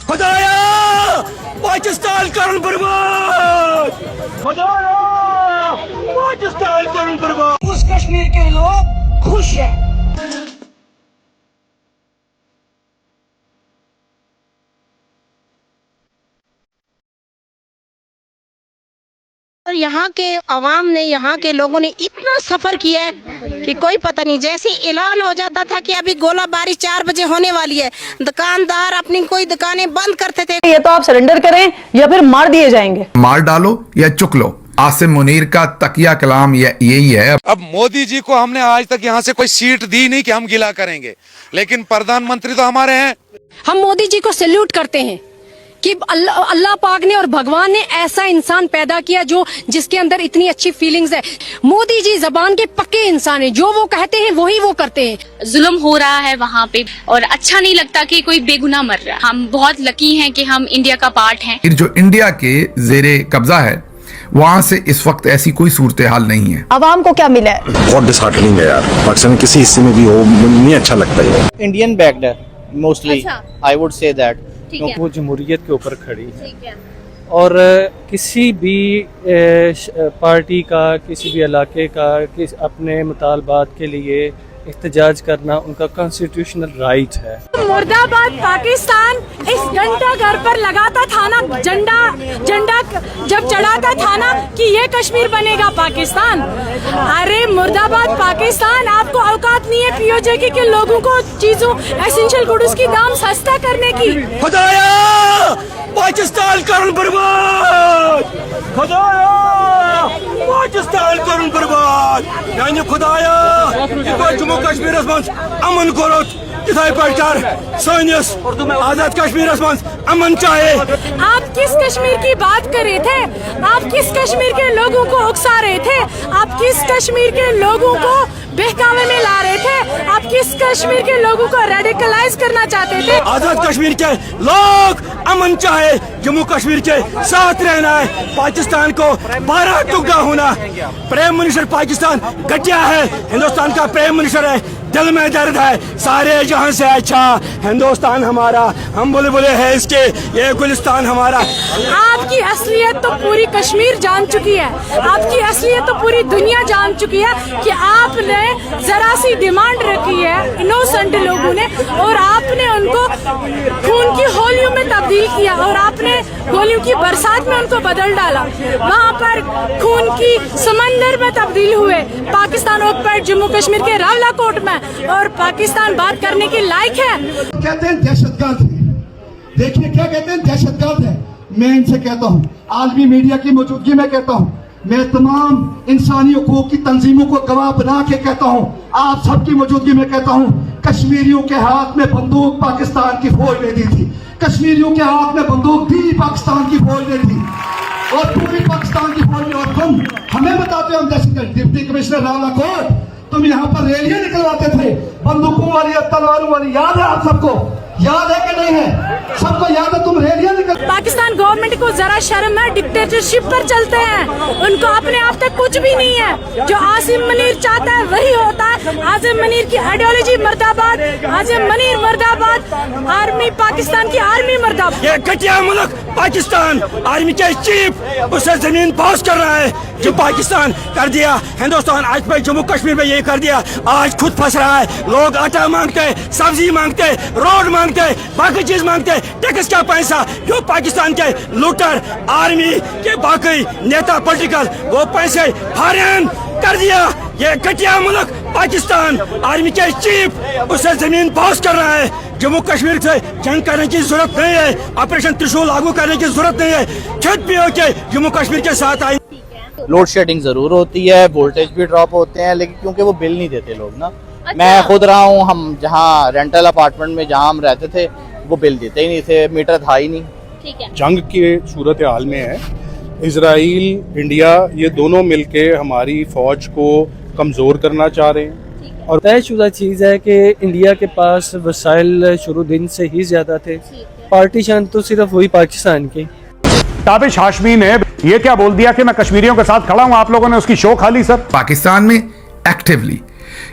खुदाया पाकिस्तान करण बर्बाद, खुदाया पाकिस्तान करण बर्बाद। उस कश्मीर के लोग खुश हैं। और यहाँ के अवाम ने, यहाँ के लोगों ने इतना सफर किया है कि कोई पता नहीं। जैसे ऐलान हो जाता था कि अभी गोलाबारी 4 बजे होने वाली है, दुकानदार अपनी कोई दुकानें बंद करते थे। ये तो आप सरेंडर करें या फिर मार दिए जाएंगे। मार डालो या चुक लो, आसिम मुनीर का तकिया कलाम यही है। अब मोदी जी को हमने आज तक यहाँ से कोई सीट दी नहीं कि हम गिला करेंगे, लेकिन प्रधानमंत्री तो हमारे हैं। हम मोदी जी को सैल्यूट करते हैं कि अल्लाह पाक ने और भगवान ने ऐसा इंसान पैदा किया जिसके अंदर इतनी अच्छी फीलिंग्स है। मोदी जी जबान के पक्के इंसान है, जो वो कहते हैं वही वो करते हैं। जुल्म हो रहा है वहाँ पे और अच्छा नहीं लगता कि कोई बेगुनाह मर रहा है। हम बहुत लकी हैं कि हम इंडिया का पार्ट हैं। जो इंडिया के जेरे कब्जा है वहाँ से इस वक्त ऐसी कोई सूरत हाल नहीं है। अवाम को क्या मिला है? बहुत डिसहार्टनिंग है यार, पाकिस्तान किसी हिस्से में भी हो नहीं अच्छा लगता है। इंडियन बैक्ड है mostly, I would say that, क्योंकि वो जमहूरियत के ऊपर खड़ी है और किसी भी पार्टी का, किसी भी इलाके का अपने मुतालबात के लिए एहतजाज करना उनका कॉन्स्टिट्यूशनल राइट है। मुर्दाबाद पाकिस्तान इस घंटा घर पर लगाता था ना, झंडा जब चढ़ाता था ना कि ये कश्मीर बनेगा पाकिस्तान। अरे मुर्दाबाद पाकिस्तान, आपको औकात नहीं है पीओजे के लोगों को चीजों एसेंशियल गुड्स की दाम सस्ता करने की। खुदाया पाकिस्तान करण बर्बाद, खुदाया पाकिस्तान करण बर्बाद। यानी खुदाया जम्मू कश्मीर मज अमन कोरत इथे पे सनिस आजाद कश्मीर मज अमन चाहे। आप किस कश्मीर की बात कर रहे थे? आप किस कश्मीर के लोगों को उकसा रहे थे? आप किस कश्मीर के लोगों को बहकावे में ला रहे थे? आप किस कश्मीर के लोगों को रेडिकलाइज करना चाहते थे? आजाद कश्मीर के लोग अमन चाहे, जम्मू कश्मीर के साथ रहना है, पाकिस्तान को 12 टुकड़ा होना। प्राइम मिनिस्टर पाकिस्तान घटिया है, हिंदुस्तान का प्राइम मिनिस्टर है, दिल में दर्द है। सारे जहां से अच्छा हिंदुस्तान हमारा, हम बुलबुले हैं इसके, ये गुलिस्तान हमारा। आपकी असलियत तो पूरी कश्मीर जान चुकी है, आपकी असलियत तो पूरी दुनिया जान चुकी है कि आपने जरा सी डिमांड रखी है इनोसेंट लोगों ने और आपने उनको खून की होलियों में तब्दील किया और आपने गोलियों की बरसात में उनको बदल डाला। वहाँ पर खून की समंदर में तब्दील हुए। पाकिस्तान ऑक्युपाइड जम्मू कश्मीर के रावलाकोट में, और पाकिस्तान बात करने के लायक है। कहते हैं दहशतगर्द है। देखिए क्या कहते हैं, दहशतगर्द है। मैं इनसे कहता हूँ, आलमी मीडिया की मौजूदगी में कहता हूँ, मैं तमाम इंसानी हकूक की तंजीमों को गवाह बना के कहता हूँ, आप सबकी मौजूदगी में कहता हूँ, कश्मीरियों के हाथ में बंदूक पाकिस्तान की फौज ने दी थी। कश्मीरियों के हाथ में बंदूक दी पाकिस्तान की फौज ने थी और पूरी पाकिस्तान की फौज ने। और तुम हमें बताते हो हम दहशतगर्द। डिप्टी कमिश्नर रावलाकोट, तुम यहाँ पर रैलियां निकलवाते थे बंदूकों वाली, तलवारों वाली, याद है आप सबको? याद है कि नहीं है? सबको याद है, तुम रैलियां निकल। पाकिस्तान गवर्नमेंट को जरा शर्म है, डिक्टेटरशिप पर चलते हैं, उनको अपने आप तक कुछ भी नहीं है। जो आसिम मुनीर चाहता है वही होता है। आसिम मुनीर की आइडियोलॉजी मर्दाबाद, आसिम मुनीर मर्दाबाद, आर्मी पाकिस्तान की आर्मी मर्दाबाद। ये घटिया मुल्क पाकिस्तान, आर्मी के चीफ उसे जमीन पास कर रहा है जो पाकिस्तान कर दिया। हिंदुस्तान आज पे जम्मू कश्मीर में ये कर दिया, आज खुद फंस रहा है। लोग आटा मांगते, सब्जी मांगते, रोड मांगते, बाकी चीज मांगते, टैक्स का पैसा जो पाकिस्तान के लूटर आर्मी के बाकी नेता पॉलिटिकल वो पैसे फॉरेन कर दिया। ये घटिया मुल्क पाकिस्तान, आर्मी के चीफ उसे जमीन पास कर रहा है। जम्मू कश्मीर से जंग करने की जरूरत नहीं है, ऑपरेशन त्रिशूल लागू करने की जरूरत नहीं है। खुद भी होके जम्मू कश्मीर के साथ आई। लोड शेडिंग जरूर होती है, वोल्टेज भी ड्रॉप होते हैं, लेकिन क्योंकि वो बिल नहीं देते लोग ना। मैं खुद रहा हूँ, हम जहाँ रेंटल अपार्टमेंट में जहाँ हम रहते थे वो बिल देते ही नहीं थे, मीटर था ही नहीं। ठीक है। जंग की सूरत हाल में है, इजराइल इंडिया ये दोनों मिलके हमारी फौज को कमजोर करना चाह रहे हैं। और तयशुदा चीज़ है कि इंडिया के पास वसाइल शुरू दिन से ही ज्यादा थे। पार्टीशन तो सिर्फ वही पाकिस्तान की। ताबिश हाशमी ने ये क्या बोल दिया कि मैं कश्मीरियों के साथ खड़ा हूं, आप लोगों ने उसकी शो खा ली। सर पाकिस्तान में एक्टिवली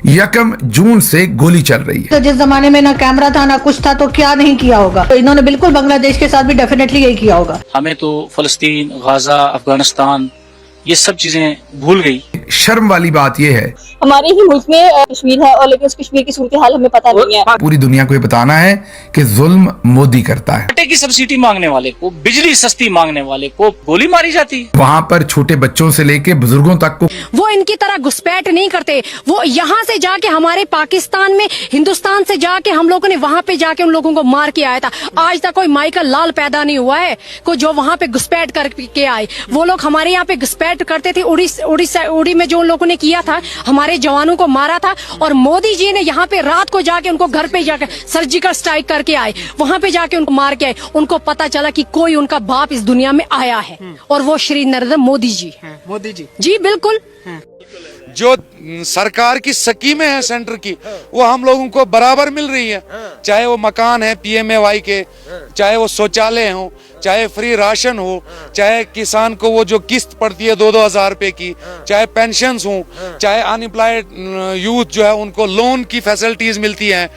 1 जून से गोली चल रही है। तो जिस जमाने में ना कैमरा था ना कुछ था, तो क्या नहीं किया होगा। तो इन्होंने बिल्कुल बांग्लादेश के साथ भी डेफिनेटली यही किया होगा। हमें तो फलस्तीन, गाजा, अफगानिस्तान ये सब चीजें भूल गई। शर्म वाली बात यह है हमारे ही मुल्क में कश्मीर है और लेकिन उस कश्मीर की सूरत हाल हमें पता नहीं है। पूरी दुनिया को ये बताना है कि जुल्म मोदी करता है। आटे की सब्सिडी मांगने वाले को, बिजली सस्ती मांगने वाले को गोली मारी जाती है। वहाँ पर छोटे बच्चों से लेके बुजुर्गों तक को वो इनकी तरह घुसपैठ नहीं करते। वो यहाँ से जाके हमारे पाकिस्तान में, हिंदुस्तान से जाके हम लोगों ने वहाँ पे जाके उन लोगों को मार के आया था। आज तक कोई माइकल लाल पैदा नहीं हुआ है को जो वहाँ पे घुसपैठ करके आए। वो लोग हमारे यहाँ पे घुसपैठ करते थे। उड़ी में जो उन लोगों ने किया था, हमारे जवानों को मारा था। और मोदी जी ने यहाँ पे रात को जाके उनको घर पे जाकर सर्जिकल स्ट्राइक करके आए, वहाँ पे जाके उनको मार के आए। उनको पता चला कि कोई उनका बाप इस दुनिया में आया है और वो श्री नरेंद्र मोदी जी। मोदी जी बिल्कुल। जो सरकार की स्कीमें हैं सेंटर की, वो हम लोगों को बराबर मिल रही है। चाहे वो मकान है PMAY के, चाहे वो शौचालय हो, चाहे फ्री राशन हो, चाहे किसान को वो जो किस्त पड़ती है 2-2 हजार रुपए की, चाहे पेंशन्स हो, चाहे अनएम्प्लॉयड यूथ जो है उनको लोन की फैसिलिटीज मिलती हैं।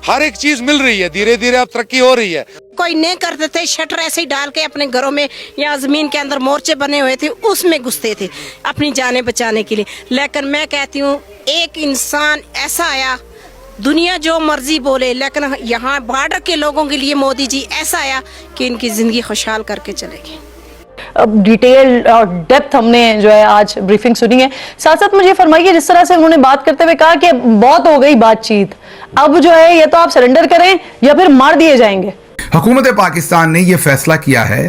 हर एक चीज मिल रही है। धीरे धीरे अब तरक्की हो रही है। कोई नहीं करते थे, शटर ऐसे ही डाल के अपने घरों में या जमीन के अंदर मोर्चे बने हुए थे, उसमें घुसते थे अपनी जानें बचाने के लिए। लेकिन मैं कहती हूँ एक इंसान ऐसा आया, दुनिया जो मर्जी बोले, लेकिन यहाँ बॉर्डर के लोगों के लिए मोदी जी ऐसा आया कि इनकी जिंदगी खुशहाल करके चले गए। अब डिटेल और डेप्थ हमने जो है आज ब्रीफिंग सुनी है। साथ साथ मुझे फरमाइए, जिस तरह से उन्होंने बात करते हुए कहा कि बहुत हो गई बातचीत, अब जो है या तो आप सरेंडर करें या फिर मार दिए जाएंगे। हुकूमत पाकिस्तान ने यह फैसला किया है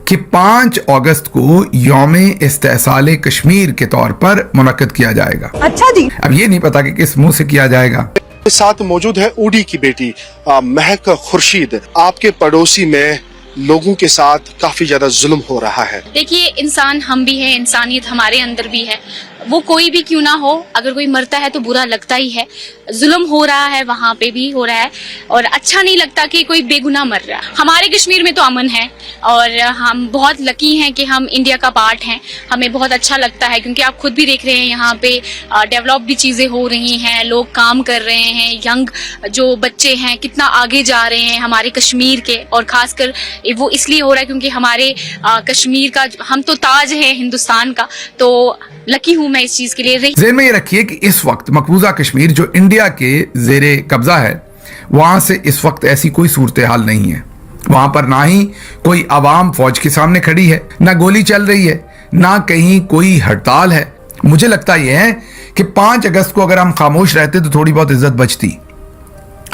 कि 5 अगस्त को यौम इस्तेहसाल कश्मीर के तौर पर मुनक्किद किया जाएगा। अच्छा जी। अब ये नहीं पता कि किस मुंह से किया जाएगा। साथ मौजूद है उड़ी की बेटी महक खुर्शीद। आपके पड़ोसी में लोगों के साथ काफी ज्यादा जुल्म हो रहा है। देखिए, इंसान हम भी हैं, इंसानियत हमारे अंदर भी है। वो कोई भी क्यों ना हो, अगर कोई मरता है तो बुरा लगता ही है। जुल्म हो रहा है, वहाँ पे भी हो रहा है और अच्छा नहीं लगता कि कोई बेगुनाह मर रहा है। हमारे कश्मीर में तो अमन है और हम बहुत लकी हैं कि हम इंडिया का पार्ट हैं। हमें बहुत अच्छा लगता है क्योंकि आप खुद भी देख रहे हैं यहाँ पे डेवलप भी चीजें हो रही हैं, लोग काम कर रहे हैं, यंग जो बच्चे हैं कितना आगे जा रहे हैं हमारे कश्मीर के। और खासकर वो इसलिए हो रहा है क्योंकि हमारे कश्मीर का, हम तो ताज है हिंदुस्तान का, तो लकी हूँ मैं इस चीज के लिए। ज़हन में ये रखिए कि इस वक्त मकबूजा कश्मीर जो इंडिया के जेरे कब्जा है, वहां से इस वक्त ऐसी कोई सूरत हाल नहीं है। वहां पर ना ही कोई आवाम फौज के सामने खड़ी है, ना गोली चल रही है, ना कहीं कोई हड़ताल है। मुझे लगता यह है कि 5 अगस्त को अगर हम खामोश रहते तो थोड़ी बहुत इज्जत बचती।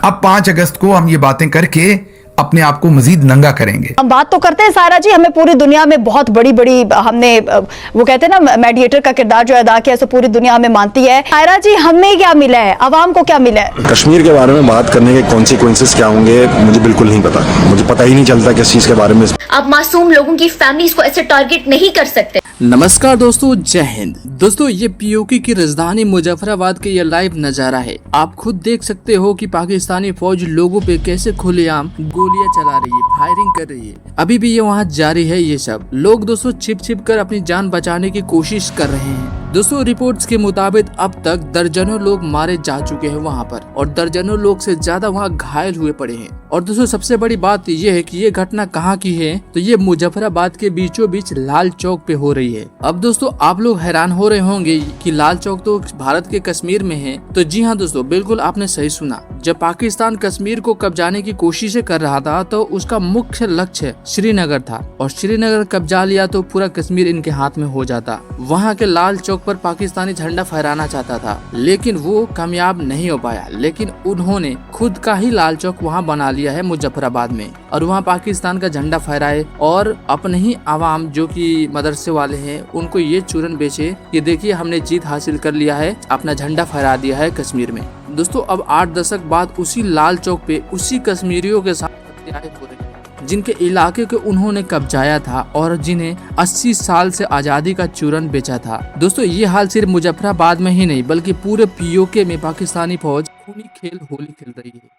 अब 5 अगस्त को हम ये बातें करके अपने आप को मजीद नंगा करेंगे। हम बात तो करते हैं सायरा जी, हमें पूरी दुनिया में बहुत बड़ी बड़ी, हमने वो कहते हैं ना मेडिएटर का किरदार जो अदा किया, सो पूरी दुनिया हमें मानती है। सायरा जी, हमें क्या मिला है, आवाम को क्या मिला है? कश्मीर के बारे में बात करने के कॉन्सिक्वेंसेस क्या होंगे मुझे बिल्कुल नहीं पता। मुझे पता ही नहीं चलता किस चीज के बारे में। आप मासूम लोगों की फैमिलीज को ऐसे टारगेट नहीं कर सकते। नमस्कार दोस्तों, जय हिंद। दोस्तों, ये POK की राजधानी मुजफ्फराबाद के ये लाइव नजारा है। आप खुद देख सकते हो कि पाकिस्तानी फौज लोगों पे कैसे खुलेआम गोलियां चला रही है, फायरिंग कर रही है। अभी भी ये वहाँ जारी है। ये सब लोग दोस्तों छिप कर अपनी जान बचाने की कोशिश कर रहे हैं। दोस्तों, रिपोर्ट्स के मुताबिक अब तक दर्जनों लोग मारे जा चुके हैं वहाँ पर और दर्जनों लोग से ज्यादा वहाँ घायल हुए पड़े हैं। और दोस्तों, सबसे बड़ी बात ये है कि ये घटना कहाँ की है, तो ये मुजफ्फराबाद के बीचों बीच लाल चौक पे हो रही है। अब दोस्तों, आप लोग हैरान हो रहे होंगे कि लाल चौक तो भारत के कश्मीर में है। तो जी हाँ दोस्तों, बिल्कुल आपने सही सुना। जब पाकिस्तान कश्मीर को कब्जाने की कोशिशें कर रहा था तो उसका मुख्य लक्ष्य श्रीनगर था और श्रीनगर कब्जा लिया तो पूरा कश्मीर इनके हाथ में हो जाता। वहाँ के लाल चौक पर पाकिस्तानी झंडा फहराना चाहता था, लेकिन वो कामयाब नहीं हो पाया। लेकिन उन्होंने खुद का ही लाल चौक वहाँ बना लिया है मुजफ्फराबाद में और वहाँ पाकिस्तान का झंडा फहराए और अपने ही आवाम जो कि मदरसे वाले हैं उनको ये चूरन बेचे कि देखिए हमने जीत हासिल कर लिया है, अपना झंडा फहरा दिया है कश्मीर में। दोस्तों, अब 8 दशक बाद उसी लाल चौक पे उसी कश्मीरियों के साथ हत्याएं हो रही हैं जिनके इलाके को उन्होंने कब्जाया था और जिन्हें 80 साल से आजादी का चूरन बेचा था। दोस्तों, ये हाल सिर्फ मुजफ्फराबाद में ही नहीं बल्कि पूरे POK में पाकिस्तानी फौज खूनी खेल होली खेल रही है।